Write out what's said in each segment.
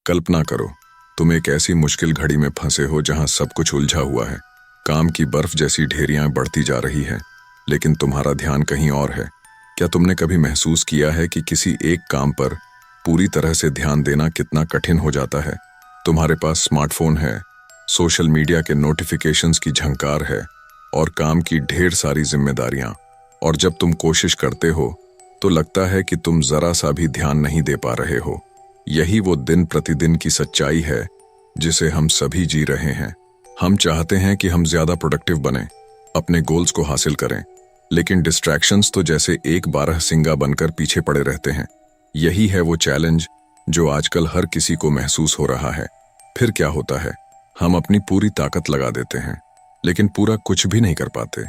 कल्पना करो, तुम एक ऐसी मुश्किल घड़ी में फंसे हो जहां सब कुछ उलझा हुआ है। काम की बर्फ जैसी ढेरियां बढ़ती जा रही है, लेकिन तुम्हारा ध्यान कहीं और है। क्या तुमने कभी महसूस किया है कि किसी एक काम पर पूरी तरह से ध्यान देना कितना कठिन हो जाता है? तुम्हारे पास स्मार्टफोन है, सोशल मीडिया के नोटिफिकेशंस की झंकार है और काम की ढेर सारी जिम्मेदारियां, और जब तुम कोशिश करते हो तो लगता है कि तुम जरा सा भी ध्यान नहीं दे पा रहे हो। यही वो दिन प्रतिदिन की सच्चाई है जिसे हम सभी जी रहे हैं। हम चाहते हैं कि हम ज्यादा प्रोडक्टिव बने, अपने गोल्स को हासिल करें, लेकिन डिस्ट्रैक्शंस तो जैसे एक बारहसिंगा बनकर पीछे पड़े रहते हैं। यही है वो चैलेंज जो आजकल हर किसी को महसूस हो रहा है। फिर क्या होता है, हम अपनी पूरी ताकत लगा देते हैं, लेकिन पूरा कुछ भी नहीं कर पाते।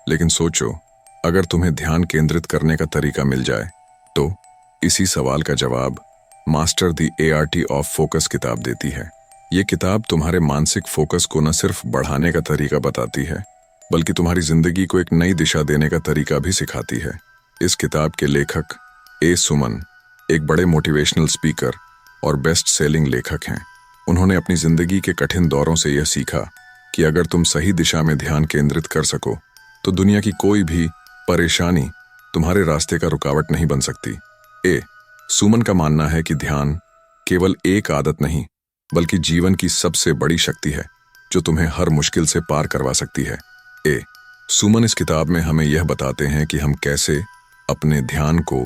लेकिन सोचो, अगर तुम्हें ध्यान केंद्रित करने का तरीका मिल जाए तो? इसी सवाल का जवाब master the ART of focus किताब देती है। ये किताब तुम्हारे मानसिक फोकस को न सिर्फ बढ़ाने का तरीका बताती है, बल्कि तुम्हारी जिंदगी को एक नई दिशा देने का तरीका भी सिखाती है। इस किताब के लेखक ए. सुमन एक बड़े मोटिवेशनल स्पीकर और बेस्ट सेलिंग लेखक हैं। उन्होंने अपनी जिंदगी के कठिन दौरों से यह सीखा कि अगर तुम सही दिशा में ध्यान केंद्रित कर सको तो दुनिया की कोई भी परेशानी तुम्हारे रास्ते का रुकावट नहीं बन सकती। ए. सुमन का मानना है कि ध्यान केवल एक आदत नहीं, बल्कि जीवन की सबसे बड़ी शक्ति है जो तुम्हें हर मुश्किल से पार करवा सकती है। ए. सुमन इस किताब में हमें यह बताते हैं कि हम कैसे अपने ध्यान को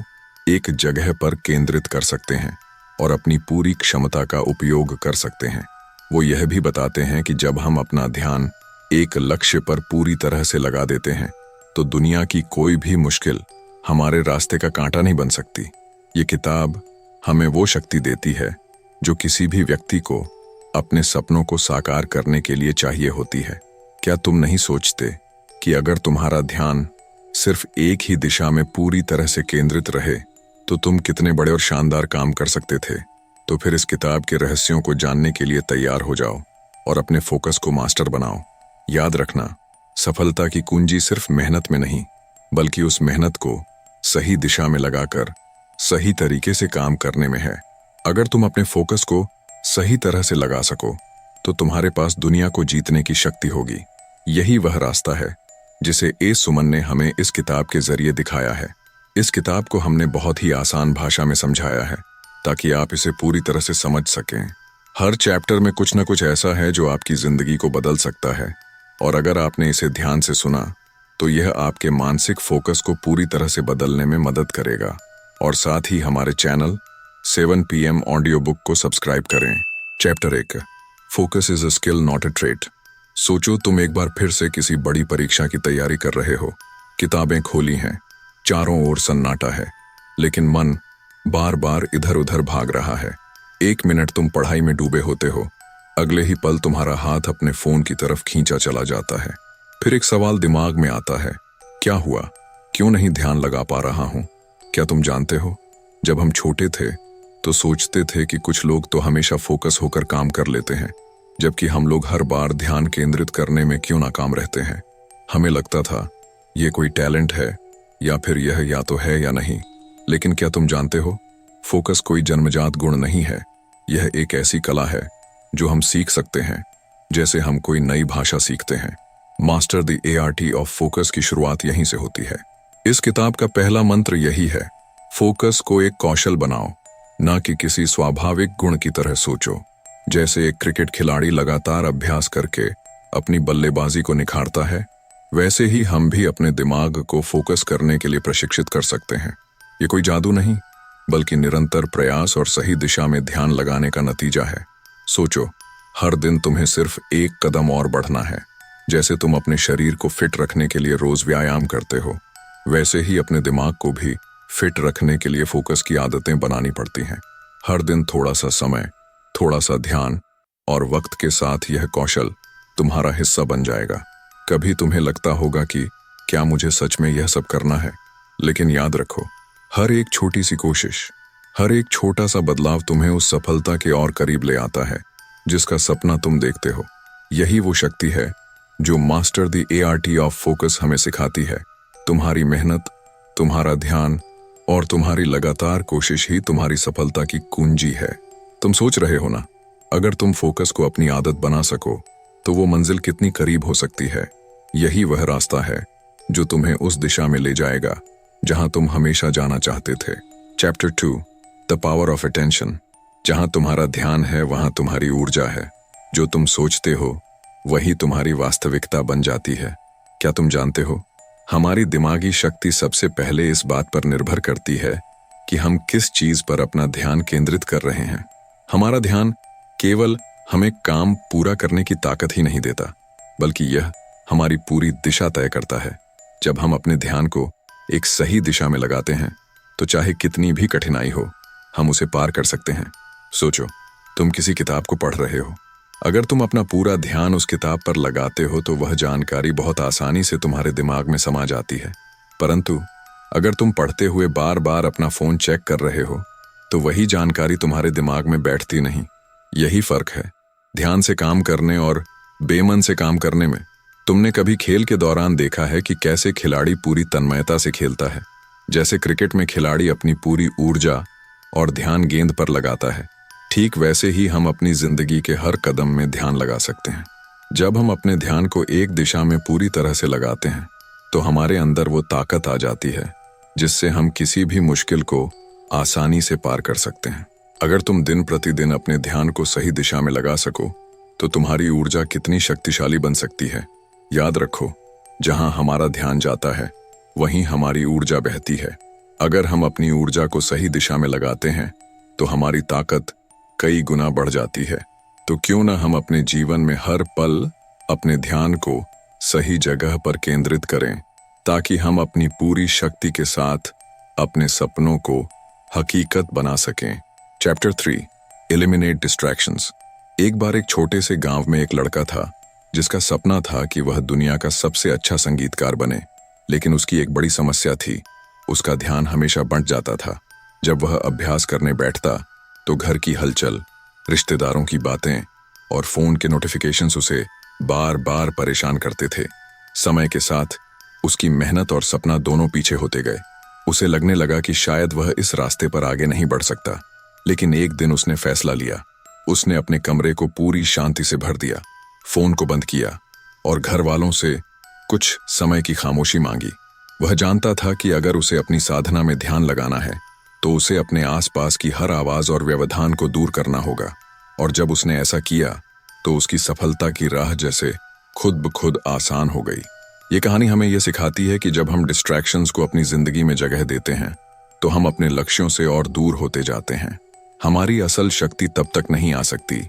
एक जगह पर केंद्रित कर सकते हैं और अपनी पूरी क्षमता का उपयोग कर सकते हैं। वो यह भी बताते हैं कि जब हम अपना ध्यान एक लक्ष्य पर पूरी तरह से लगा देते हैं तो दुनिया की कोई भी मुश्किल हमारे रास्ते का कांटा नहीं बन सकती। ये किताब हमें वो शक्ति देती है जो किसी भी व्यक्ति को अपने सपनों को साकार करने के लिए चाहिए होती है। क्या तुम नहीं सोचते कि अगर तुम्हारा ध्यान सिर्फ एक ही दिशा में पूरी तरह से केंद्रित रहे तो तुम कितने बड़े और शानदार काम कर सकते थे? तो फिर इस किताब के रहस्यों को जानने के लिए तैयार हो जाओ और अपने फोकस को मास्टर बनाओ। याद रखना, सफलता की कुंजी सिर्फ मेहनत में नहीं, बल्कि उस मेहनत को सही दिशा में लगाकर सही तरीके से काम करने में है। अगर तुम अपने फोकस को सही तरह से लगा सको तो तुम्हारे पास दुनिया को जीतने की शक्ति होगी। यही वह रास्ता है जिसे ए. सुमन ने हमें इस किताब के जरिए दिखाया है। इस किताब को हमने बहुत ही आसान भाषा में समझाया है ताकि आप इसे पूरी तरह से समझ सकें। हर चैप्टर में कुछ न कुछ ऐसा है जो आपकी जिंदगी को बदल सकता है, और अगर आपने इसे ध्यान से सुना तो यह आपके मानसिक फोकस को पूरी तरह से बदलने में मदद करेगा। और साथ ही हमारे चैनल 7 PM ऑडियो बुक को सब्सक्राइब करें। Chapter 1, focus is a skill not a trait. सोचो, तुम एक बार फिर से किसी बड़ी परीक्षा की तैयारी कर रहे हो। किताबें खोली हैं, चारों ओर सन्नाटा है, लेकिन मन बार बार इधर उधर भाग रहा है। एक मिनट तुम पढ़ाई में डूबे होते हो, अगले ही पल तुम्हारा हाथ अपने फोन की तरफ खींचा चला जाता है। फिर एक सवाल दिमाग में आता है, क्या हुआ? क्यों नहीं ध्यान लगा पा रहा हूं? क्या तुम जानते हो, जब हम छोटे थे तो सोचते थे कि कुछ लोग तो हमेशा फोकस होकर काम कर लेते हैं, जबकि हम लोग हर बार ध्यान केंद्रित करने में क्यों नाकाम रहते हैं। हमें लगता था ये कोई टैलेंट है, या फिर यह या तो है या नहीं। लेकिन क्या तुम जानते हो, फोकस कोई जन्मजात गुण नहीं है। यह एक ऐसी कला है जो हम सीख सकते हैं, जैसे हम कोई नई भाषा सीखते हैं। Master the ART of focus की शुरुआत यहीं से होती है। इस किताब का पहला मंत्र यही है, फोकस को एक कौशल बनाओ, ना कि किसी स्वाभाविक गुण की तरह सोचो। जैसे एक क्रिकेट खिलाड़ी लगातार अभ्यास करके अपनी बल्लेबाजी को निखारता है, वैसे ही हम भी अपने दिमाग को फोकस करने के लिए प्रशिक्षित कर सकते हैं। ये कोई जादू नहीं, बल्कि निरंतर प्रयास और सही दिशा में ध्यान लगाने का नतीजा है। सोचो, हर दिन तुम्हें सिर्फ एक कदम और बढ़ना है। जैसे तुम अपने शरीर को फिट रखने के लिए रोज व्यायाम करते हो, वैसे ही अपने दिमाग को भी फिट रखने के लिए फोकस की आदतें बनानी पड़ती हैं। हर दिन थोड़ा सा समय, थोड़ा सा ध्यान, और वक्त के साथ यह कौशल तुम्हारा हिस्सा बन जाएगा। कभी तुम्हें लगता होगा कि क्या मुझे सच में यह सब करना है, लेकिन याद रखो, हर एक छोटी सी कोशिश, हर एक छोटा सा बदलाव तुम्हें उस सफलता के और करीब ले आता है जिसका सपना तुम देखते हो। यही वो शक्ति है जो master the ART of focus हमें सिखाती है। तुम्हारी मेहनत, तुम्हारा ध्यान और तुम्हारी लगातार कोशिश ही तुम्हारी सफलता की कुंजी है। तुम सोच रहे हो ना, अगर तुम फोकस को अपनी आदत बना सको तो वो मंजिल कितनी करीब हो सकती है। यही वह रास्ता है जो तुम्हें उस दिशा में ले जाएगा जहां तुम हमेशा जाना चाहते थे। Chapter 2, the power of attention. जहां तुम्हारा ध्यान है वहां तुम्हारी ऊर्जा है। जो तुम सोचते हो वही तुम्हारी वास्तविकता बन जाती है। क्या तुम जानते हो, हमारी दिमागी शक्ति सबसे पहले इस बात पर निर्भर करती है कि हम किस चीज पर अपना ध्यान केंद्रित कर रहे हैं। हमारा ध्यान केवल हमें काम पूरा करने की ताकत ही नहीं देता, बल्कि यह हमारी पूरी दिशा तय करता है। जब हम अपने ध्यान को एक सही दिशा में लगाते हैं तो चाहे कितनी भी कठिनाई हो, हम उसे पार कर सकते हैं। सोचो, तुम किसी किताब को पढ़ रहे हो। अगर तुम अपना पूरा ध्यान उस किताब पर लगाते हो तो वह जानकारी बहुत आसानी से तुम्हारे दिमाग में समा जाती है। परंतु अगर तुम पढ़ते हुए बार बार अपना फोन चेक कर रहे हो तो वही जानकारी तुम्हारे दिमाग में बैठती नहीं। यही फर्क है ध्यान से काम करने और बेमन से काम करने में। तुमने कभी खेल के दौरान देखा है कि कैसे खिलाड़ी पूरी तन्मयता से खेलता है। जैसे क्रिकेट में खिलाड़ी अपनी पूरी ऊर्जा और ध्यान गेंद पर लगाता है, ठीक वैसे ही हम अपनी जिंदगी के हर कदम में ध्यान लगा सकते हैं। जब हम अपने ध्यान को एक दिशा में पूरी तरह से लगाते हैं तो हमारे अंदर वो ताकत आ जाती है जिससे हम किसी भी मुश्किल को आसानी से पार कर सकते हैं। अगर तुम दिन प्रतिदिन अपने ध्यान को सही दिशा में लगा सको तो तुम्हारी ऊर्जा कितनी शक्तिशाली बन सकती है। याद रखो, जहां हमारा ध्यान जाता है वहीं हमारी ऊर्जा बहती है। अगर हम अपनी ऊर्जा को सही दिशा में लगाते हैं तो हमारी ताकत कई गुना बढ़ जाती है। तो क्यों ना हम अपने जीवन में हर पल अपने ध्यान को सही जगह पर केंद्रित करें, ताकि हम अपनी पूरी शक्ति के साथ अपने सपनों को हकीकत बना सकें। Chapter 3, eliminate distractions. एक बार एक छोटे से गांव में एक लड़का था जिसका सपना था कि वह दुनिया का सबसे अच्छा संगीतकार बने। लेकिन उसकी एक बड़ी समस्या थी, उसका ध्यान हमेशा बंट जाता था। जब वह अभ्यास करने बैठता तो घर की हलचल, रिश्तेदारों की बातें और फोन के नोटिफिकेशंस उसे बार बार परेशान करते थे। समय के साथ उसकी मेहनत और सपना दोनों पीछे होते गए। उसे लगने लगा कि शायद वह इस रास्ते पर आगे नहीं बढ़ सकता। लेकिन एक दिन उसने फैसला लिया। उसने अपने कमरे को पूरी शांति से भर दिया, फोन को बंद किया और घर वालों से कुछ समय की खामोशी मांगी। वह जानता था कि अगर उसे अपनी साधना में ध्यान लगाना है तो उसे अपने आसपास की हर आवाज और व्यवधान को दूर करना होगा। और जब उसने ऐसा किया तो उसकी सफलता की राह जैसे खुद ब खुद आसान हो गई। ये कहानी हमें यह सिखाती है कि जब हम डिस्ट्रैक्शंस को अपनी जिंदगी में जगह देते हैं तो हम अपने लक्ष्यों से और दूर होते जाते हैं। हमारी असल शक्ति तब तक नहीं आ सकती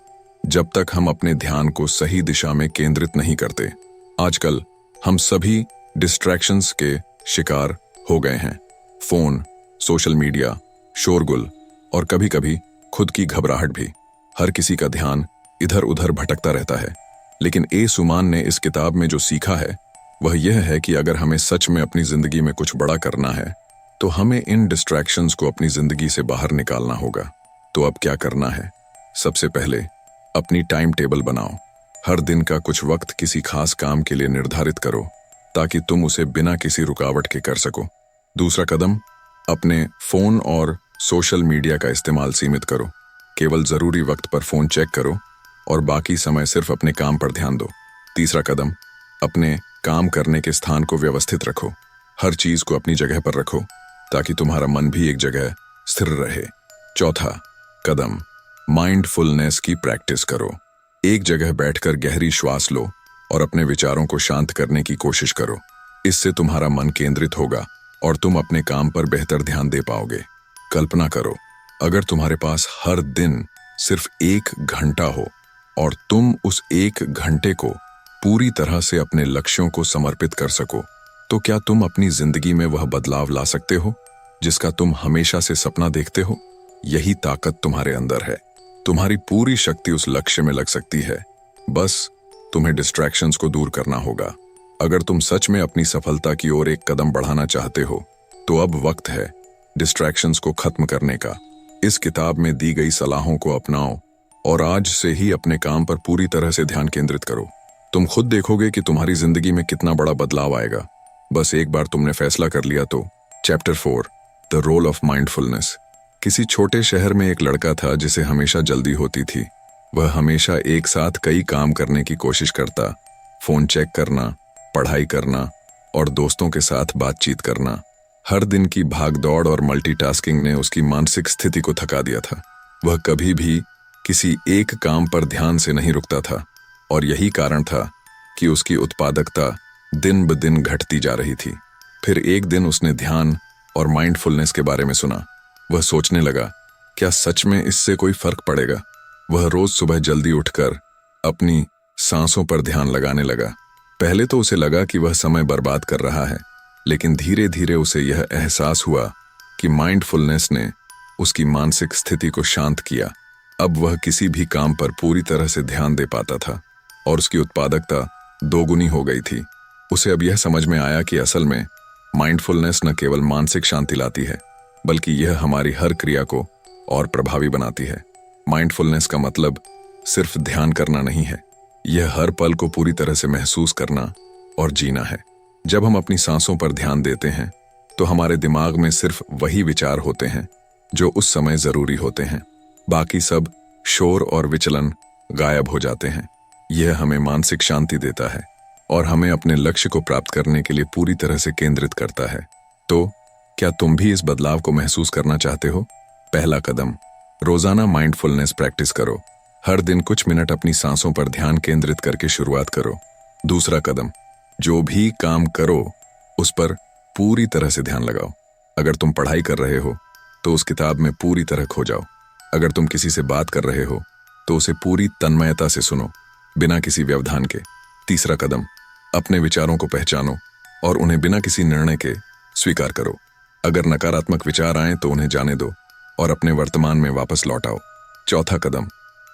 जब तक हम अपने ध्यान को सही दिशा में केंद्रित नहीं करते। आजकल हम सभी डिस्ट्रैक्शंस के शिकार हो गए हैं। फोन, सोशल मीडिया, शोरगुल और कभी कभी खुद की घबराहट भी। हर किसी का ध्यान इधर उधर भटकता रहता है। लेकिन ए सुमान ने इस किताब में जो सीखा है वह यह है कि अगर हमें सच में अपनी जिंदगी में कुछ बड़ा करना है तो हमें इन डिस्ट्रैक्शंस को अपनी जिंदगी से बाहर निकालना होगा। तो अब क्या करना है? सबसे पहले अपनी टाइम टेबल बनाओ। हर दिन का कुछ वक्त किसी खास काम के लिए निर्धारित करो ताकि तुम उसे बिना किसी रुकावट के कर सको। दूसरा कदम, अपने फोन और सोशल मीडिया का इस्तेमाल सीमित करो। केवल जरूरी वक्त पर फोन चेक करो और बाकी समय सिर्फ अपने काम पर ध्यान दो। तीसरा कदम, अपने काम करने के स्थान को व्यवस्थित रखो। हर चीज को अपनी जगह पर रखो ताकि तुम्हारा मन भी एक जगह स्थिर रहे। चौथा कदम, माइंडफुलनेस की प्रैक्टिस करो। एक जगह बैठकर गहरी श्वास लो और अपने विचारों को शांत करने की कोशिश करो। इससे तुम्हारा मन केंद्रित होगा और तुम अपने काम पर बेहतर ध्यान दे पाओगे। कल्पना करो, अगर तुम्हारे पास हर दिन सिर्फ 1 घंटा हो और तुम उस 1 घंटे को पूरी तरह से अपने लक्ष्यों को समर्पित कर सको, तो क्या तुम अपनी जिंदगी में वह बदलाव ला सकते हो जिसका तुम हमेशा से सपना देखते हो? यही ताकत तुम्हारे अंदर है। तुम्हारी पूरी शक्ति उस लक्ष्य में लग सकती है। बस तुम्हें डिस्ट्रैक्शंस को दूर करना होगा। अगर तुम सच में अपनी सफलता की ओर एक कदम बढ़ाना चाहते हो तो अब वक्त है डिस्ट्रैक्शंस को खत्म करने का। इस किताब में दी गई सलाहों को अपनाओ और आज से ही अपने काम पर पूरी तरह से ध्यान केंद्रित करो। तुम खुद देखोगे कि तुम्हारी जिंदगी में कितना बड़ा बदलाव आएगा। बस एक बार तुमने फैसला कर लिया तो। Chapter 4, the role of mindfulness. किसी छोटे शहर में एक लड़का था जिसे हमेशा जल्दी होती थी। वह हमेशा एक साथ कई काम करने की कोशिश करता, फोन चेक करना, पढ़ाई करना और दोस्तों के साथ बातचीत करना। हर दिन की भागदौड़ और मल्टीटास्किंग ने उसकी मानसिक स्थिति को थका दिया था। वह कभी भी किसी एक काम पर ध्यान से नहीं रुकता था और यही कारण था कि उसकी उत्पादकता दिन ब दिन घटती जा रही थी। फिर एक दिन उसने ध्यान और माइंडफुलनेस के बारे में सुना। वह सोचने लगा, क्या सच में इससे कोई फर्क पड़ेगा? वह रोज सुबह जल्दी उठकर अपनी सांसों पर ध्यान लगाने लगा। पहले तो उसे लगा कि वह समय बर्बाद कर रहा है, लेकिन धीरे धीरे उसे यह एहसास हुआ कि माइंडफुलनेस ने उसकी मानसिक स्थिति को शांत किया। अब वह किसी भी काम पर पूरी तरह से ध्यान दे पाता था और उसकी उत्पादकता दोगुनी हो गई थी। उसे अब यह समझ में आया कि असल में माइंडफुलनेस न केवल मानसिक शांति लाती है, बल्कि यह हमारी हर क्रिया को और प्रभावी बनाती है। माइंडफुलनेस का मतलब सिर्फ ध्यान करना नहीं है, यह हर पल को पूरी तरह से महसूस करना और जीना है। जब हम अपनी सांसों पर ध्यान देते हैं तो हमारे दिमाग में सिर्फ वही विचार होते हैं जो उस समय जरूरी होते हैं। बाकी सब शोर और विचलन गायब हो जाते हैं। यह हमें मानसिक शांति देता है और हमें अपने लक्ष्य को प्राप्त करने के लिए पूरी तरह से केंद्रित करता है। तो क्या तुम भी इस बदलाव को महसूस करना चाहते हो? पहला कदम, रोजाना माइंडफुलनेस प्रैक्टिस करो। हर दिन कुछ मिनट अपनी सांसों पर ध्यान केंद्रित करके शुरुआत करो। दूसरा कदम, जो भी काम करो उस पर पूरी तरह से ध्यान लगाओ। अगर तुम पढ़ाई कर रहे हो तो उस किताब में पूरी तरह खो जाओ। अगर तुम किसी से बात कर रहे हो तो उसे पूरी तन्मयता से सुनो, बिना किसी व्यवधान के। तीसरा कदम, अपने विचारों को पहचानो और उन्हें बिना किसी निर्णय के स्वीकार करो। अगर नकारात्मक विचार आए तो उन्हें जाने दो और अपने वर्तमान में वापस लौट आओ। चौथा कदम,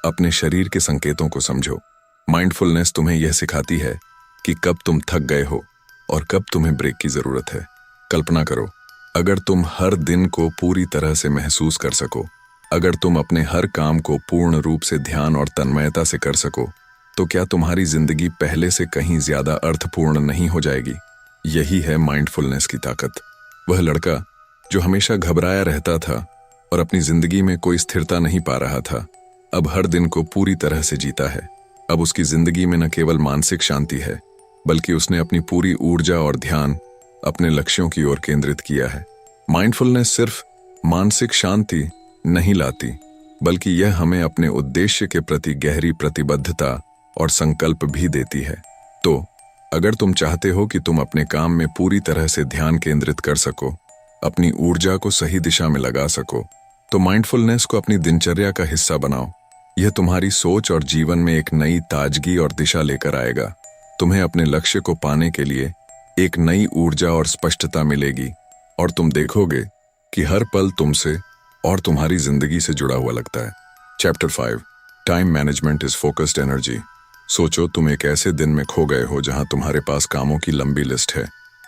अपने शरीर के संकेतों को समझो। माइंडफुलनेस तुम्हें यह सिखाती है कि कब तुम थक गए हो और कब तुम्हें ब्रेक की जरूरत है। कल्पना करो, अगर तुम हर दिन को पूरी तरह से महसूस कर सको, अगर तुम अपने हर काम को पूर्ण रूप से ध्यान और तन्मयता से कर सको, तो क्या तुम्हारी जिंदगी पहले से कहीं ज्यादा अर्थपूर्ण नहीं हो जाएगी? यही है माइंडफुलनेस की ताकत। वह लड़का जो हमेशा घबराया रहता था और अपनी जिंदगी में कोई स्थिरता नहीं पा रहा था, अब हर दिन को पूरी तरह से जीता है। अब उसकी जिंदगी में न केवल मानसिक शांति है, बल्कि उसने अपनी पूरी ऊर्जा और ध्यान अपने लक्ष्यों की ओर केंद्रित किया है। माइंडफुलनेस सिर्फ मानसिक शांति नहीं लाती, बल्कि यह हमें अपने उद्देश्य के प्रति गहरी प्रतिबद्धता और संकल्प भी देती है। तो अगर तुम चाहते हो कि तुम अपने काम में पूरी तरह से ध्यान केंद्रित कर सको, अपनी ऊर्जा को सही दिशा में लगा सको, तो माइंडफुलनेस को अपनी दिनचर्या का हिस्सा बनाओ। यह तुम्हारी सोच और जीवन में एक नई ताजगी और दिशा लेकर आएगा। तुम्हें अपने लक्ष्य को पाने के लिए एक नई ऊर्जा और स्पष्टता मिलेगी और तुम देखोगे कि हर पल तुमसे और तुम्हारी जिंदगी से जुड़ा हुआ लगता है। Chapter 5, time management is focused energy. सोचो, तुम एक ऐसे दिन में खो गए हो जहां तुम्हारे पास कामों की लंबी लिस्ट है।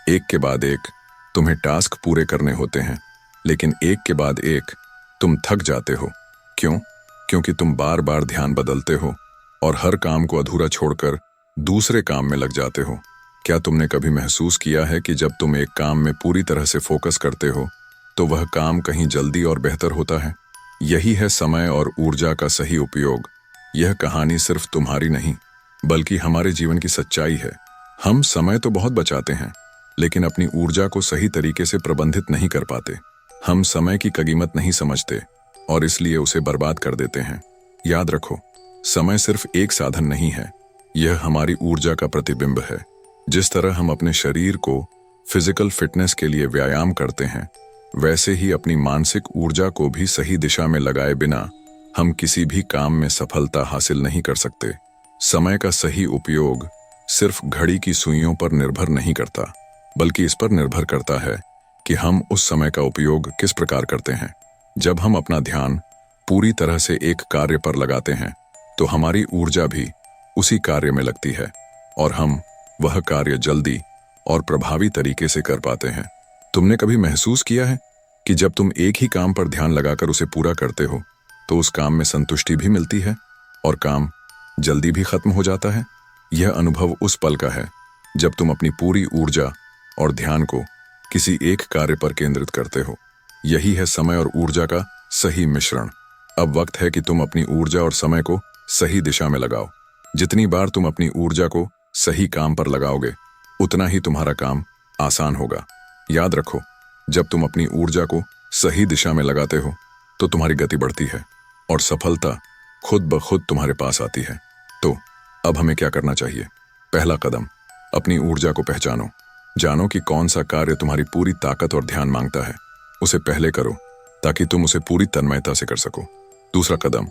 एक के बाद एक तुम्हें टास्क पूरे करने होते हैं, लेकिन एक के बाद एक तुम थक जाते हो। क्यों? क्योंकि तुम बार बार ध्यान बदलते हो और हर काम को अधूरा छोड़कर दूसरे काम में लग जाते हो। क्या तुमने कभी महसूस किया है कि जब तुम एक काम में पूरी तरह से फोकस करते हो तो वह काम कहीं जल्दी और बेहतर होता है? यही है समय और ऊर्जा का सही उपयोग। यह कहानी सिर्फ तुम्हारी नहीं, बल्कि हमारे जीवन की सच्चाई है। हम समय तो बहुत बचाते हैं, लेकिन अपनी ऊर्जा को सही तरीके से प्रबंधित नहीं कर पाते। हम समय की कीमत नहीं समझते और इसलिए उसे बर्बाद कर देते हैं। याद रखो, समय सिर्फ एक साधन नहीं है, यह हमारी ऊर्जा का प्रतिबिंब है। जिस तरह हम अपने शरीर को फिजिकल फिटनेस के लिए व्यायाम करते हैं, वैसे ही अपनी मानसिक ऊर्जा को भी सही दिशा में लगाए बिना हम किसी भी काम में सफलता हासिल नहीं कर सकते। समय का सही उपयोग सिर्फ घड़ी की सुइयों पर निर्भर नहीं करता, बल्कि इस पर निर्भर करता है कि हम उस समय का उपयोग किस प्रकार करते हैं। जब हम अपना ध्यान पूरी तरह से एक कार्य पर लगाते हैं, तो हमारी ऊर्जा भी उसी कार्य में लगती है और हम वह कार्य जल्दी और प्रभावी तरीके से कर पाते हैं। तुमने कभी महसूस किया है कि जब तुम एक ही काम पर ध्यान लगाकर उसे पूरा करते हो, तो उस काम में संतुष्टि भी मिलती है और काम जल्दी भी खत्म हो जाता है? यह अनुभव उस पल का है जब तुम अपनी पूरी ऊर्जा और ध्यान को किसी एक कार्य पर केंद्रित करते हो। यही है समय और ऊर्जा का सही मिश्रण। अब वक्त है कि तुम अपनी ऊर्जा और समय को सही दिशा में लगाओ। जितनी बार तुम अपनी ऊर्जा को सही काम पर लगाओगे, उतना ही तुम्हारा काम आसान होगा। याद रखो, जब तुम अपनी ऊर्जा को सही दिशा में लगाते हो तो तुम्हारी गति बढ़ती है और सफलता खुद ब खुद तुम्हारे पास आती है। तो अब हमें क्या करना चाहिए? पहला कदम, अपनी ऊर्जा को पहचानो। जानो कि कौन सा कार्य तुम्हारी पूरी ताकत और ध्यान मांगता है। उसे पहले करो ताकि तुम उसे पूरी तन्मयता से कर सको। दूसरा कदम,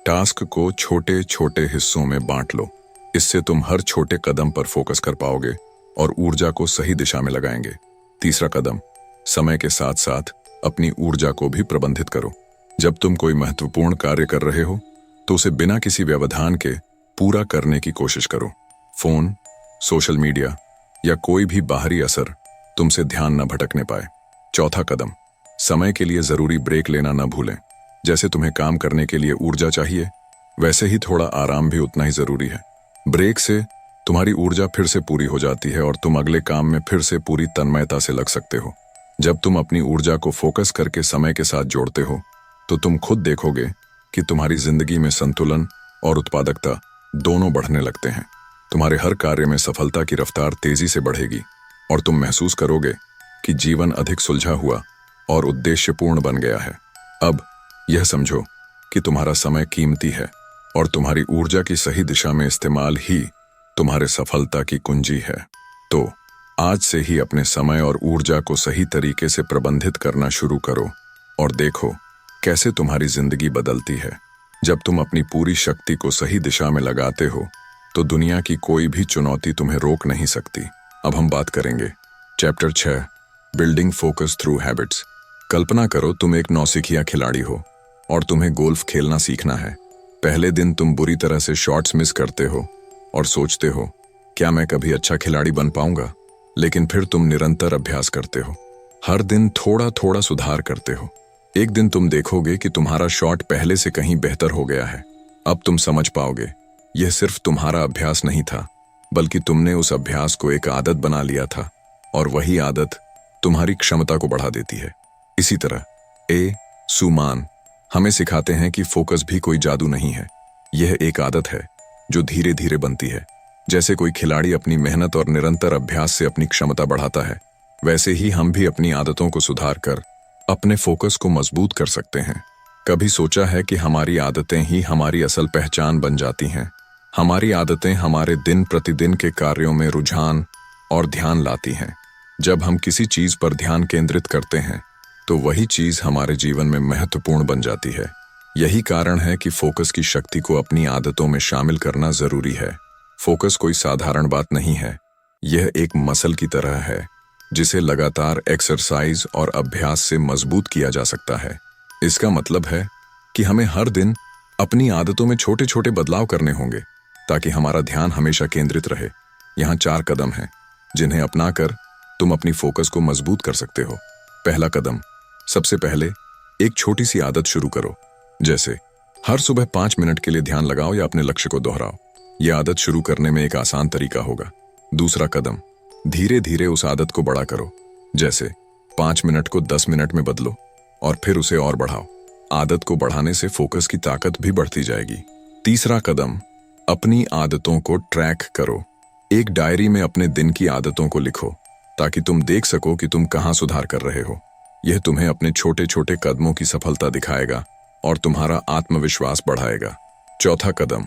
टास्क को छोटे छोटे हिस्सों में बांट लो। इससे तुम हर छोटे कदम पर फोकस कर पाओगे और ऊर्जा को सही दिशा में लगाएंगे। तीसरा कदम, समय के साथ साथ अपनी ऊर्जा को भी प्रबंधित करो। जब तुम कोई महत्वपूर्ण कार्य कर रहे हो तो उसे बिना किसी व्यवधान के पूरा करने की कोशिश करो। फोन, सोशल मीडिया या कोई भी बाहरी असर तुमसे ध्यान न भटकने पाए। चौथा कदम, समय के लिए जरूरी ब्रेक लेना न भूलें। जैसे तुम्हें काम करने के लिए ऊर्जा चाहिए, वैसे ही थोड़ा आराम भी उतना ही जरूरी है। ब्रेक से तुम्हारी ऊर्जा फिर से पूरी हो जाती है और तुम अगले काम में फिर से पूरी तन्मयता से लग सकते हो। जब तुम अपनी ऊर्जा को फोकस करके समय के साथ जोड़ते हो तो तुम खुद देखोगे कि तुम्हारी जिंदगी में संतुलन और उत्पादकता दोनों बढ़ने लगते हैं। तुम्हारे हर कार्य में सफलता की रफ्तार तेजी से बढ़ेगी और तुम महसूस करोगे कि जीवन अधिक सुलझा हुआ और उद्देश्यपूर्ण बन गया है। अब यह समझो कि तुम्हारा समय कीमती है और तुम्हारी ऊर्जा की सही दिशा में इस्तेमाल ही तुम्हारे सफलता की कुंजी है। तो आज से ही अपने समय और ऊर्जा को सही तरीके से प्रबंधित करना शुरू करो और देखो कैसे तुम्हारी जिंदगी बदलती है। जब तुम अपनी पूरी शक्ति को सही दिशा में लगाते हो तो दुनिया की कोई भी चुनौती तुम्हें रोक नहीं सकती। अब हम बात करेंगे chapter 6, building focus through habits. कल्पना करो तुम एक नौसिखिया खिलाड़ी हो और तुम्हें गोल्फ खेलना सीखना है। पहले दिन तुम बुरी तरह से शॉट्स मिस करते हो और सोचते हो, क्या मैं कभी अच्छा खिलाड़ी बन पाऊंगा? लेकिन फिर तुम निरंतर अभ्यास करते हो, हर दिन थोड़ा थोड़ा सुधार करते हो। एक दिन तुम देखोगे कि तुम्हारा शॉट पहले से कहीं बेहतर हो गया है। अब तुम समझ पाओगे यह सिर्फ तुम्हारा अभ्यास नहीं था, बल्कि तुमने उस अभ्यास को एक आदत बना लिया था और वही आदत तुम्हारी क्षमता को बढ़ा देती है। इसी तरह ए सुमान हमें सिखाते हैं कि फोकस भी कोई जादू नहीं है, यह एक आदत है जो धीरे धीरे बनती है। जैसे कोई खिलाड़ी अपनी मेहनत और निरंतर अभ्यास से अपनी क्षमता बढ़ाता है, वैसे ही हम भी अपनी आदतों को सुधार कर अपने फोकस को मजबूत कर सकते हैं। कभी सोचा है कि हमारी आदतें ही हमारी असल पहचान बन जाती हैं? हमारी आदतें हमारे दिन प्रतिदिन के कार्यों में रुझान और ध्यान लाती हैं। जब हम किसी चीज पर ध्यान केंद्रित करते हैं तो वही चीज हमारे जीवन में महत्वपूर्ण बन जाती है। यही कारण है कि फोकस की शक्ति को अपनी आदतों में शामिल करना जरूरी है। फोकस कोई साधारण बात नहीं है, यह एक मसल की तरह है जिसे लगातार एक्सरसाइज और अभ्यास से मजबूत किया जा सकता है। इसका मतलब है कि हमें हर दिन अपनी आदतों में छोटे छोटे बदलाव करने होंगे ताकि हमारा ध्यान हमेशा केंद्रित रहे। यहाँ 4 कदम हैं जिन्हें अपनाकर तुम अपनी फोकस को मजबूत कर सकते हो। पहला कदम, सबसे पहले एक छोटी सी आदत शुरू करो, जैसे हर सुबह 5 मिनट के लिए ध्यान लगाओ या अपने लक्ष्य को दोहराओ। यह आदत शुरू करने में एक आसान तरीका होगा। दूसरा कदम, धीरे धीरे उस आदत को बड़ा करो, जैसे 5 मिनट को 10 मिनट में बदलो और फिर उसे और बढ़ाओ। आदत को बढ़ाने से फोकस की ताकत भी बढ़ती जाएगी। तीसरा कदम, अपनी आदतों को ट्रैक करो। एक डायरी में अपने दिन की आदतों को लिखो ताकि तुम देख सको कि तुम कहाँ सुधार कर रहे हो। यह तुम्हें अपने छोटे छोटे कदमों की सफलता दिखाएगा और तुम्हारा आत्मविश्वास बढ़ाएगा। चौथा कदम,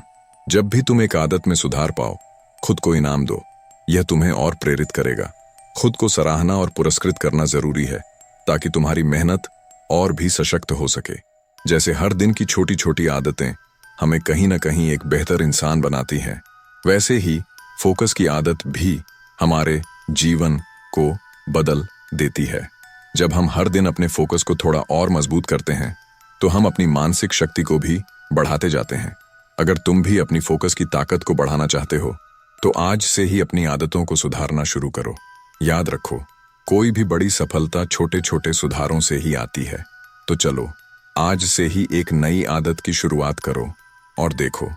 जब भी तुम एक आदत में सुधार पाओ, खुद को इनाम दो। यह तुम्हें और प्रेरित करेगा। खुद को सराहना और पुरस्कृत करना जरूरी है ताकि तुम्हारी मेहनत और भी सशक्त हो सके। जैसे हर दिन की छोटी छोटी आदतें हमें कहीं ना कहीं एक बेहतर इंसान बनाती हैं, वैसे ही फोकस की आदत भी हमारे जीवन को बदल देती है। जब हम हर दिन अपने फोकस को थोड़ा और मजबूत करते हैं तो हम अपनी मानसिक शक्ति को भी बढ़ाते जाते हैं। अगर तुम भी अपनी फोकस की ताकत को बढ़ाना चाहते हो तो आज से ही अपनी आदतों को सुधारना शुरू करो। याद रखो, कोई भी बड़ी सफलता छोटे छोटे सुधारों से ही आती है। तो चलो आज से ही एक नई आदत की शुरुआत करो और देखो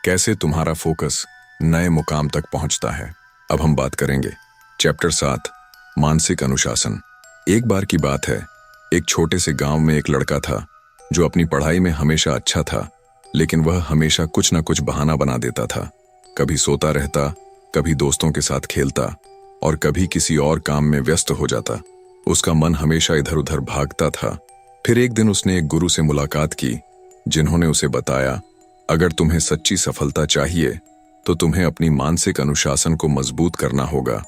कैसे तुम्हारा फोकस नए मुकाम तक पहुंचता है। अब हम बात करेंगे चैप्टर 7, मानसिक अनुशासन। एक बार की बात है, एक छोटे से गांव में एक लड़का था जो अपनी पढ़ाई में हमेशा अच्छा था, लेकिन वह हमेशा कुछ न कुछ बहाना बना देता था। कभी सोता रहता, कभी दोस्तों के साथ खेलता और कभी किसी और काम में व्यस्त हो जाता। उसका मन हमेशा इधर उधर भागता था। फिर एक दिन उसने एक गुरु से मुलाकात की, जिन्होंने उसे बताया, अगर तुम्हें सच्ची सफलता चाहिए तो तुम्हें अपनी मानसिक अनुशासन को मजबूत करना होगा।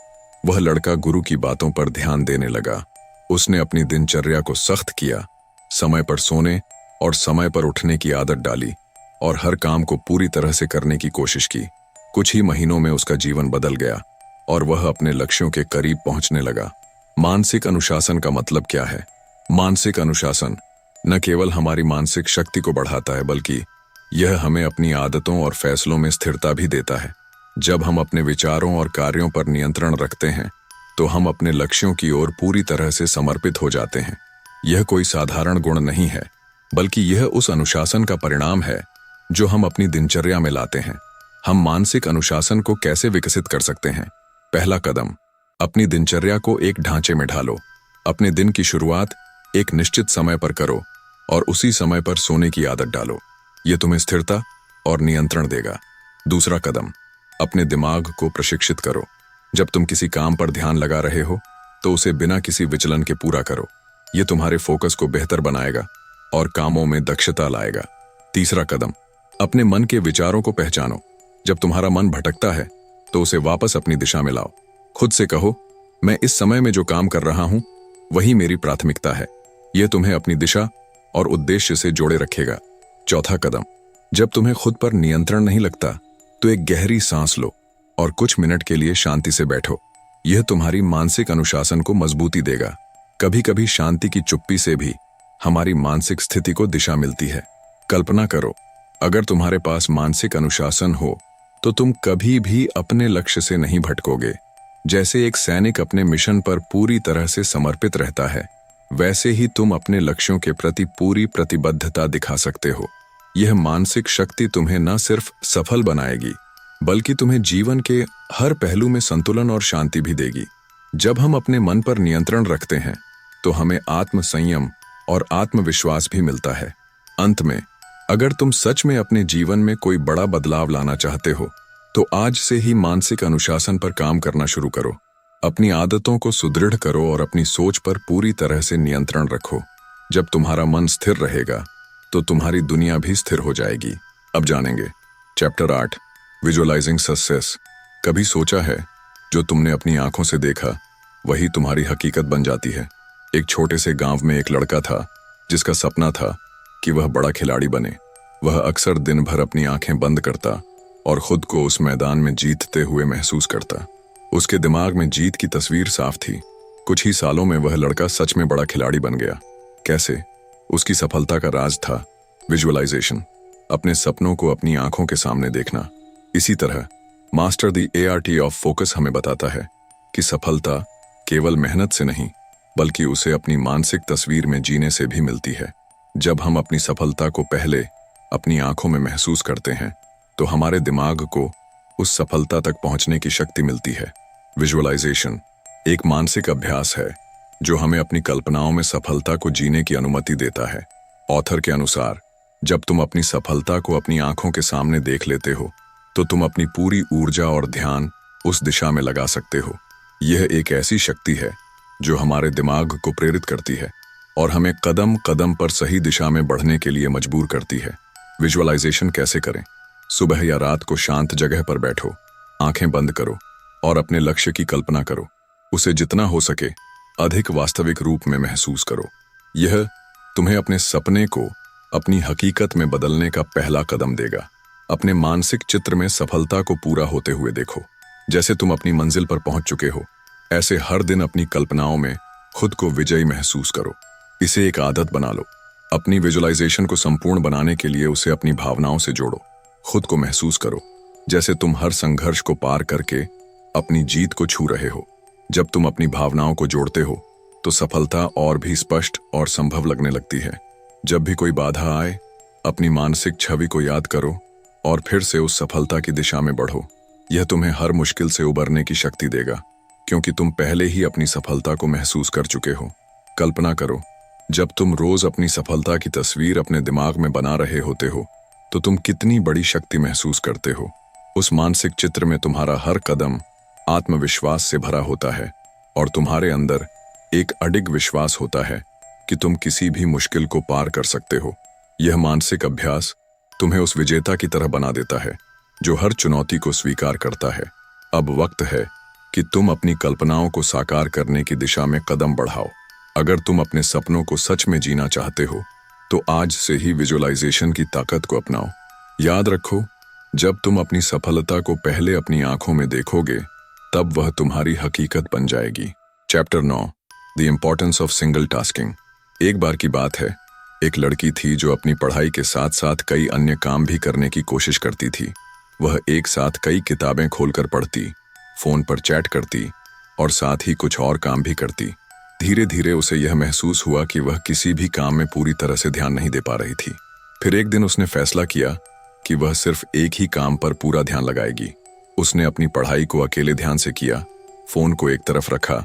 वह लड़का गुरु की बातों पर ध्यान देने लगा। उसने अपनी दिनचर्या को सख्त किया, समय पर सोने और समय पर उठने की आदत डाली और हर काम को पूरी तरह से करने की कोशिश की। कुछ ही महीनों में उसका जीवन बदल गया और वह अपने लक्ष्यों के करीब पहुंचने लगा। मानसिक अनुशासन का मतलब क्या है? मानसिक अनुशासन न केवल हमारी मानसिक शक्ति को बढ़ाता है, बल्कि यह हमें अपनी आदतों और फैसलों में स्थिरता भी देता है। जब हम अपने विचारों और कार्यों पर नियंत्रण रखते हैं, तो हम अपने लक्ष्यों की ओर पूरी तरह से समर्पित हो जाते हैं। यह कोई साधारण गुण नहीं है, बल्कि यह उस अनुशासन का परिणाम है जो हम अपनी दिनचर्या में लाते हैं। हम मानसिक अनुशासन को कैसे विकसित कर सकते हैं? पहला कदम, अपनी दिनचर्या को एक ढांचे में ढालो। अपने दिन की शुरुआत एक निश्चित समय पर करो और उसी समय पर सोने की आदत डालो। यह तुम्हें स्थिरता और नियंत्रण देगा। दूसरा कदम, अपने दिमाग को प्रशिक्षित करो। जब तुम किसी काम पर ध्यान लगा रहे हो, तो उसे बिना किसी विचलन के पूरा करो। यह तुम्हारे फोकस को बेहतर बनाएगा और कामों में दक्षता लाएगा। तीसरा कदम, अपने मन के विचारों को पहचानो। जब तुम्हारा मन भटकता है, तो उसे वापस अपनी दिशा में लाओ। खुद से कहो, मैं इस समय में जो काम कर रहा हूं, वही मेरी प्राथमिकता है। यह तुम्हें अपनी दिशा और उद्देश्य से जोड़े रखेगा। चौथा कदम, जब तुम्हें खुद पर नियंत्रण नहीं लगता, तो एक गहरी सांस लो और कुछ मिनट के लिए शांति से बैठो। यह तुम्हारी मानसिक अनुशासन को मजबूती देगा। कभी कभी शांति की चुप्पी से भी हमारी मानसिक स्थिति को दिशा मिलती है। कल्पना करो, अगर तुम्हारे पास मानसिक अनुशासन हो, तो तुम कभी भी अपने लक्ष्य से नहीं भटकोगे। जैसे एक सैनिक अपने मिशन पर पूरी तरह से समर्पित रहता है, वैसे ही तुम अपने लक्ष्यों के प्रति पूरी प्रतिबद्धता दिखा सकते हो। यह मानसिक शक्ति तुम्हें न सिर्फ सफल बनाएगी, बल्कि तुम्हें जीवन के हर पहलू में संतुलन और शांति भी देगी। जब हम अपने मन पर नियंत्रण रखते हैं, तो हमें आत्म संयम और आत्मविश्वास भी मिलता है। अंत में, अगर तुम सच में अपने जीवन में कोई बड़ा बदलाव लाना चाहते हो, तो आज से ही मानसिक अनुशासन पर काम करना शुरू करो। अपनी आदतों को सुदृढ़ करो और अपनी सोच पर पूरी तरह से नियंत्रण रखो। जब तुम्हारा मन स्थिर रहेगा, तो तुम्हारी दुनिया भी स्थिर हो जाएगी। अब जानेंगे चैप्टर 8, विजुअलाइजिंग सक्सेस। कभी सोचा है, जो तुमने अपनी आंखों से देखा, वही तुम्हारी हकीकत बन जाती है। एक छोटे से गांव में एक लड़का था, जिसका सपना था कि वह बड़ा खिलाड़ी बने। वह अक्सर दिन भर अपनी आंखें बंद करता और खुद को उस मैदान में जीतते हुए महसूस करता। उसके दिमाग में जीत की तस्वीर साफ थी। कुछ ही सालों में वह लड़का सच में बड़ा खिलाड़ी बन गया। कैसे? उसकी सफलता का राज था विजुअलाइजेशन, अपने सपनों को अपनी आंखों के सामने देखना। इसी तरह master the ART of focus हमें बताता है कि सफलता केवल मेहनत से नहीं, बल्कि उसे अपनी मानसिक तस्वीर में जीने से भी मिलती है। जब हम अपनी सफलता को पहले अपनी आंखों में महसूस करते हैं, तो हमारे दिमाग को उस सफलता तक पहुंचने की शक्ति मिलती है। विजुअलाइजेशन एक मानसिक अभ्यास है जो हमें अपनी कल्पनाओं में सफलता को जीने की अनुमति देता है। ऑथर के अनुसार, जब तुम अपनी सफलता को अपनी आंखों के सामने देख लेते हो, तो तुम अपनी पूरी ऊर्जा और ध्यान उस दिशा में लगा सकते हो। यह एक ऐसी शक्ति है जो हमारे दिमाग को प्रेरित करती है और हमें कदम कदम पर सही दिशा में बढ़ने के लिए मजबूर करती है। विजुअलाइजेशन कैसे करें? सुबह या रात को शांत जगह पर बैठो, आंखें बंद करो और अपने लक्ष्य की कल्पना करो। उसे जितना हो सके अधिक वास्तविक रूप में महसूस करो। यह तुम्हें अपने सपने को अपनी हकीकत में बदलने का पहला कदम देगा। अपने मानसिक चित्र में सफलता को पूरा होते हुए देखो। जैसे तुम अपनी मंजिल पर पहुंच चुके हो, ऐसे हर दिन अपनी कल्पनाओं में खुद को विजयी महसूस करो। इसे एक आदत बना लो। अपनी विजुअलाइजेशन को संपूर्ण बनाने के लिए उसे अपनी भावनाओं से जोड़ो। खुद को महसूस करो जैसे तुम हर संघर्ष को पार करके अपनी जीत को छू रहे हो। जब तुम अपनी भावनाओं को जोड़ते हो, तो सफलता और भी स्पष्ट और संभव लगने लगती है। जब भी कोई बाधा आए, अपनी मानसिक छवि को याद करो और फिर से उस सफलता की दिशा में बढ़ो। यह तुम्हें हर मुश्किल से उबरने की शक्ति देगा, क्योंकि तुम पहले ही अपनी सफलता को महसूस कर चुके हो। कल्पना करो, जब तुम रोज अपनी सफलता की तस्वीर अपने दिमाग में बना रहे होते हो तो तुम कितनी बड़ी शक्ति महसूस करते हो। उस मानसिक चित्र में तुम्हारा हर कदम आत्मविश्वास से भरा होता है और तुम्हारे अंदर एक अडिग विश्वास होता है कि तुम किसी भी मुश्किल को पार कर सकते हो। यह मानसिक अभ्यास तुम्हें उस विजेता की तरह बना देता है जो हर चुनौती को स्वीकार करता है। अब वक्त है कि तुम अपनी कल्पनाओं को साकार करने की दिशा में कदम बढ़ाओ। अगर तुम अपने सपनों को सच में जीना चाहते हो तो आज से ही विजुअलाइजेशन की ताकत को अपनाओ। याद रखो, जब तुम अपनी सफलता को पहले अपनी आंखों में देखोगे तब वह तुम्हारी हकीकत बन जाएगी। Chapter 9, the importance of single tasking. एक बार की बात है, एक लड़की थी जो अपनी पढ़ाई के साथ साथ कई अन्य काम भी करने की कोशिश करती थी। वह एक साथ कई किताबें खोलकर पढ़ती, फोन पर चैट करती और साथ ही कुछ और काम भी करती। धीरे धीरे उसे यह महसूस हुआ कि वह किसी भी काम में पूरी तरह से ध्यान नहीं दे पा रही थी। फिर एक दिन उसने फैसला किया कि वह सिर्फ एक ही काम पर पूरा ध्यान लगाएगी। उसने अपनी पढ़ाई को अकेले ध्यान से किया, फोन को एक तरफ रखा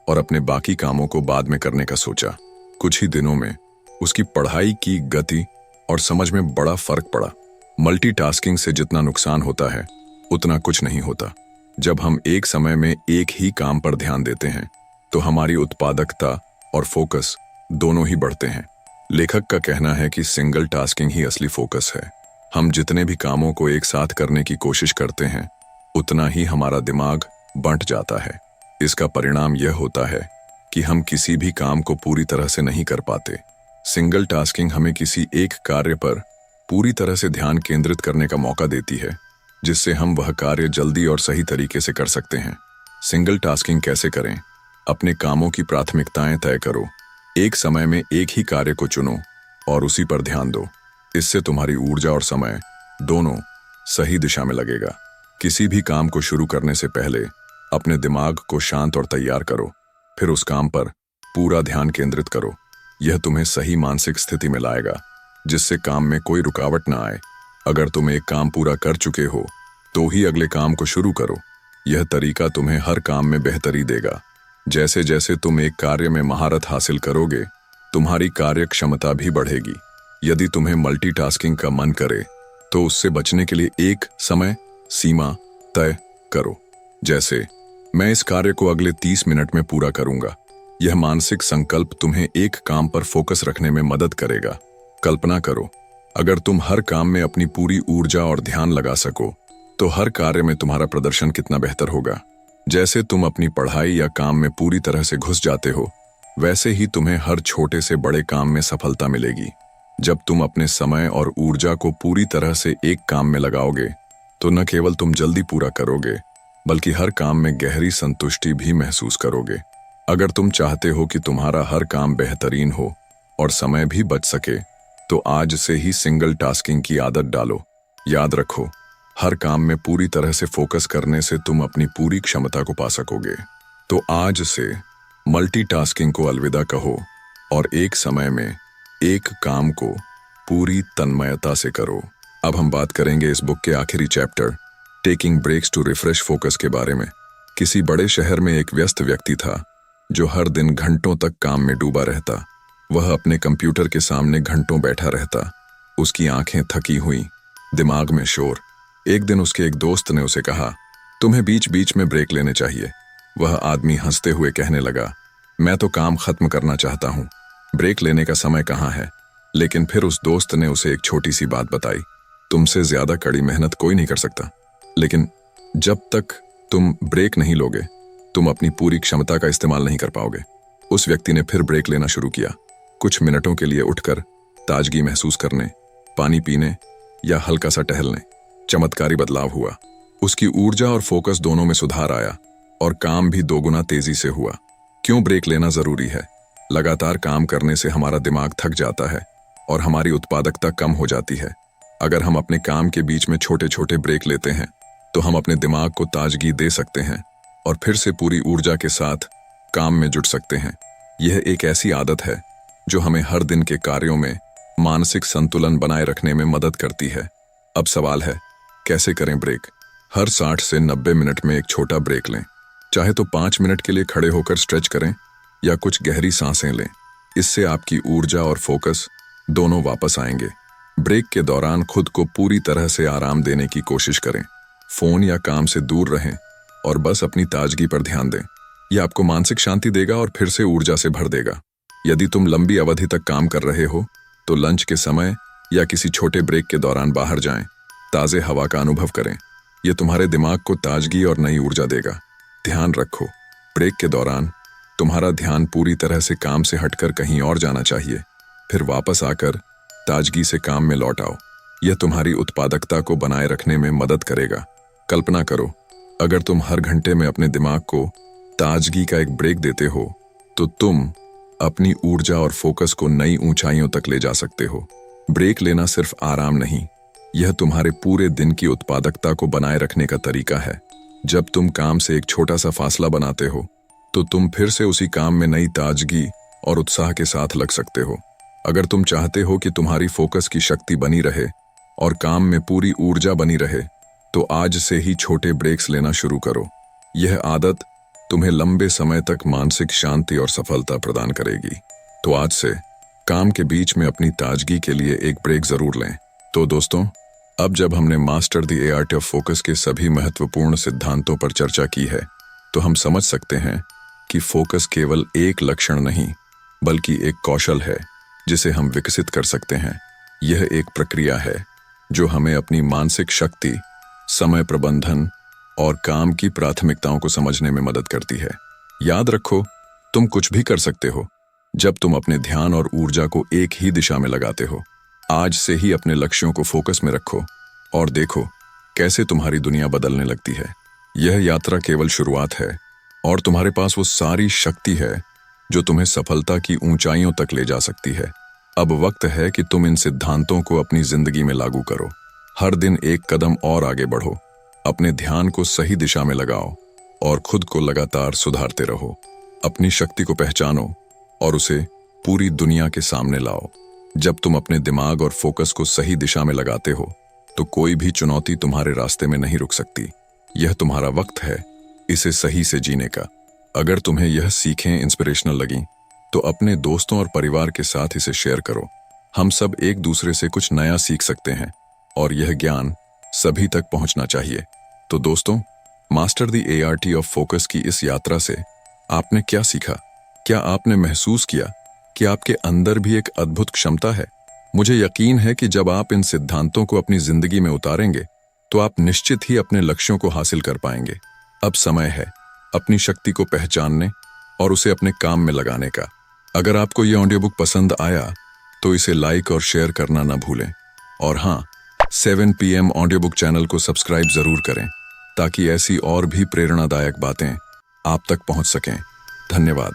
और अपने बाकी कामों को बाद में करने का सोचा। कुछ ही दिनों में उसकी पढ़ाई की गति और समझ में बड़ा फर्क पड़ा। मल्टीटास्किंग से जितना नुकसान होता है उतना कुछ नहीं होता। जब हम एक समय में एक ही काम पर ध्यान देते हैं तो हमारी उत्पादकता और फोकस दोनों ही बढ़ते हैं। लेखक का कहना है कि सिंगल टास्किंग ही असली फोकस है। हम जितने भी कामों को एक साथ करने की कोशिश करते हैं उतना ही हमारा दिमाग बंट जाता है। इसका परिणाम यह होता है कि हम किसी भी काम को पूरी तरह से नहीं कर पाते। सिंगल टास्किंग हमें किसी एक कार्य पर पूरी तरह से ध्यान केंद्रित करने का मौका देती है, जिससे हम वह कार्य जल्दी और सही तरीके से कर सकते हैं। सिंगल टास्किंग कैसे करें? अपने कामों की प्राथमिकताएं तय करो। एक समय में एक ही कार्य को चुनो और उसी पर ध्यान दो। इससे तुम्हारी ऊर्जा और समय दोनों सही दिशा में लगेगा। किसी भी काम को शुरू करने से पहले अपने दिमाग को शांत और तैयार करो, फिर उस काम पर पूरा ध्यान केंद्रित करो। यह तुम्हें सही मानसिक स्थिति में लाएगा जिससे काम में कोई रुकावट ना आए। अगर तुम एक काम पूरा कर चुके हो तो ही अगले काम को शुरू करो। यह तरीका तुम्हें हर काम में बेहतरी देगा। जैसे जैसे तुम एक कार्य में महारत हासिल करोगे तुम्हारी कार्य क्षमता भी बढ़ेगी। यदि तुम्हें मल्टीटास्किंग का मन करे तो उससे बचने के लिए एक समय सीमा तय करो। जैसे, मैं इस कार्य को अगले 30 मिनट में पूरा करूंगा। यह मानसिक संकल्प तुम्हें एक काम पर फोकस रखने में मदद करेगा। कल्पना करो, अगर तुम हर काम में अपनी पूरी ऊर्जा और ध्यान लगा सको तो हर कार्य में तुम्हारा प्रदर्शन कितना बेहतर होगा। जैसे तुम अपनी पढ़ाई या काम में पूरी तरह से घुस जाते हो, वैसे ही तुम्हें हर छोटे से बड़े काम में सफलता मिलेगी। जब तुम अपने समय और ऊर्जा को पूरी तरह से एक काम में लगाओगे तो न केवल तुम जल्दी पूरा करोगे बल्कि हर काम में गहरी संतुष्टि भी महसूस करोगे। अगर तुम चाहते हो कि तुम्हारा हर काम बेहतरीन हो और समय भी बच सके तो आज से ही सिंगल टास्किंग की आदत डालो। याद रखो, हर काम में पूरी तरह से फोकस करने से तुम अपनी पूरी क्षमता को पा सकोगे। तो आज से मल्टीटास्किंग को अलविदा कहो और एक समय में एक काम को पूरी तन्मयता से करो। अब हम बात करेंगे इस बुक के आखिरी chapter, taking breaks to refresh focus के बारे में। किसी बड़े शहर में एक व्यस्त व्यक्ति था जो हर दिन घंटों तक काम में डूबा रहता। वह अपने कंप्यूटर के सामने घंटों बैठा रहता। उसकी आंखें थकी हुई, दिमाग में शोर। एक दिन उसके एक दोस्त ने उसे कहा, तुम्हें बीच बीच में ब्रेक लेने चाहिए। वह आदमी हंसते हुए कहने लगा, मैं तो काम खत्म करना चाहता हूँ, ब्रेक लेने का समय कहाँ है। लेकिन फिर उस दोस्त ने उसे एक छोटी सी बात बताई, तुमसे ज्यादा कड़ी मेहनत कोई नहीं कर सकता, लेकिन जब तक तुम ब्रेक नहीं लोगे तुम अपनी पूरी क्षमता का इस्तेमाल नहीं कर पाओगे। उस व्यक्ति ने फिर ब्रेक लेना शुरू किया। कुछ मिनटों के लिए उठकर ताजगी महसूस करने, पानी पीने या हल्का सा टहलने। चमत्कारी बदलाव हुआ। उसकी ऊर्जा और फोकस दोनों में सुधार आया और काम भी दोगुना तेजी से हुआ। क्यों ब्रेक लेना जरूरी है? लगातार काम करने से हमारा दिमाग थक जाता है और हमारी उत्पादकता कम हो जाती है। अगर हम अपने काम के बीच में छोटे छोटे ब्रेक लेते हैं तो हम अपने दिमाग को ताजगी दे सकते हैं और फिर से पूरी ऊर्जा के साथ काम में जुट सकते हैं। यह एक ऐसी आदत है जो हमें हर दिन के कार्यों में मानसिक संतुलन बनाए रखने में मदद करती है। अब सवाल है, कैसे करें ब्रेक? हर 60 से 90 मिनट में एक छोटा ब्रेक लें। चाहे तो 5 मिनट के लिए खड़े होकर स्ट्रेच करें या कुछ गहरी सांसें लें। इससे आपकी ऊर्जा और फोकस दोनों वापस आएंगे। ब्रेक के दौरान खुद को पूरी तरह से आराम देने की कोशिश करें। फोन या काम से दूर रहें और बस अपनी ताजगी पर ध्यान दें। यह आपको मानसिक शांति देगा और फिर से ऊर्जा से भर देगा। यदि तुम लंबी अवधि तक काम कर रहे हो तो लंच के समय या किसी छोटे ब्रेक के दौरान बाहर जाएं, ताज़े हवा का अनुभव करें। यह तुम्हारे दिमाग को ताजगी और नई ऊर्जा देगा। ध्यान रखो, ब्रेक के दौरान तुम्हारा ध्यान पूरी तरह से काम से हटकर कहीं और जाना चाहिए। फिर वापस आकर ताजगी से काम में लौट आओ। यह तुम्हारी उत्पादकता को बनाए रखने में मदद करेगा। कल्पना करो, अगर तुम हर घंटे में अपने दिमाग को ताजगी का एक ब्रेक देते हो तो तुम अपनी ऊर्जा और फोकस को नई ऊंचाइयों तक ले जा सकते हो। ब्रेक लेना सिर्फ आराम नहीं, यह तुम्हारे पूरे दिन की उत्पादकता को बनाए रखने का तरीका है। जब तुम काम से एक छोटा सा फासला बनाते हो तो तुम फिर से उसी काम में नई ताजगी और उत्साह के साथ लग सकते हो। अगर तुम चाहते हो कि तुम्हारी फोकस की शक्ति बनी रहे और काम में पूरी ऊर्जा बनी रहे तो आज से ही छोटे ब्रेक्स लेना शुरू करो। यह आदत तुम्हें लंबे समय तक मानसिक शांति और सफलता प्रदान करेगी। तो आज से काम के बीच में अपनी ताजगी के लिए एक ब्रेक जरूर लें। तो दोस्तों, अब जब हमने master the art of focus के सभी महत्वपूर्ण सिद्धांतों पर चर्चा की है तो हम समझ सकते हैं कि फोकस केवल एक लक्षण नहीं बल्कि एक कौशल है जिसे हम विकसित कर सकते हैं। यह एक प्रक्रिया है जो हमें अपनी मानसिक शक्ति, समय प्रबंधन और काम की प्राथमिकताओं को समझने में मदद करती है। याद रखो, तुम कुछ भी कर सकते हो जब तुम अपने ध्यान और ऊर्जा को एक ही दिशा में लगाते हो। आज से ही अपने लक्ष्यों को फोकस में रखो और देखो कैसे तुम्हारी दुनिया बदलने लगती है। यह यात्रा केवल शुरुआत है और तुम्हारे पास वो सारी शक्ति है जो तुम्हें सफलता की ऊंचाइयों तक ले जा सकती है। अब वक्त है कि तुम इन सिद्धांतों को अपनी जिंदगी में लागू करो। हर दिन एक कदम और आगे बढ़ो, अपने ध्यान को सही दिशा में लगाओ और खुद को लगातार सुधारते रहो। अपनी शक्ति को पहचानो और उसे पूरी दुनिया के सामने लाओ। जब तुम अपने दिमाग और फोकस को सही दिशा में लगाते हो तो कोई भी चुनौती तुम्हारे रास्ते में नहीं रुक सकती। यह तुम्हारा वक्त है इसे सही से जीने का। अगर तुम्हें यह सीखें इंस्पिरेशनल लगी तो अपने दोस्तों और परिवार के साथ इसे शेयर करो। हम सब एक दूसरे से कुछ नया सीख सकते हैं और यह ज्ञान सभी तक पहुंचना चाहिए। तो दोस्तों, master the art of focus की इस यात्रा से आपने क्या सीखा? क्या आपने महसूस किया कि आपके अंदर भी एक अद्भुत क्षमता है? मुझे यकीन है कि जब आप इन सिद्धांतों को अपनी जिंदगी में उतारेंगे तो आप निश्चित ही अपने लक्ष्यों को हासिल कर पाएंगे। अब समय है अपनी शक्ति को पहचानने और उसे अपने काम में लगाने का। अगर आपको यह ऑडियो बुक पसंद आया तो इसे लाइक और शेयर करना ना भूलें। और हाँ, 7 PM ऑडियो बुक चैनल को सब्सक्राइब जरूर करें ताकि ऐसी और भी प्रेरणादायक बातें आप तक पहुंच सकें। धन्यवाद।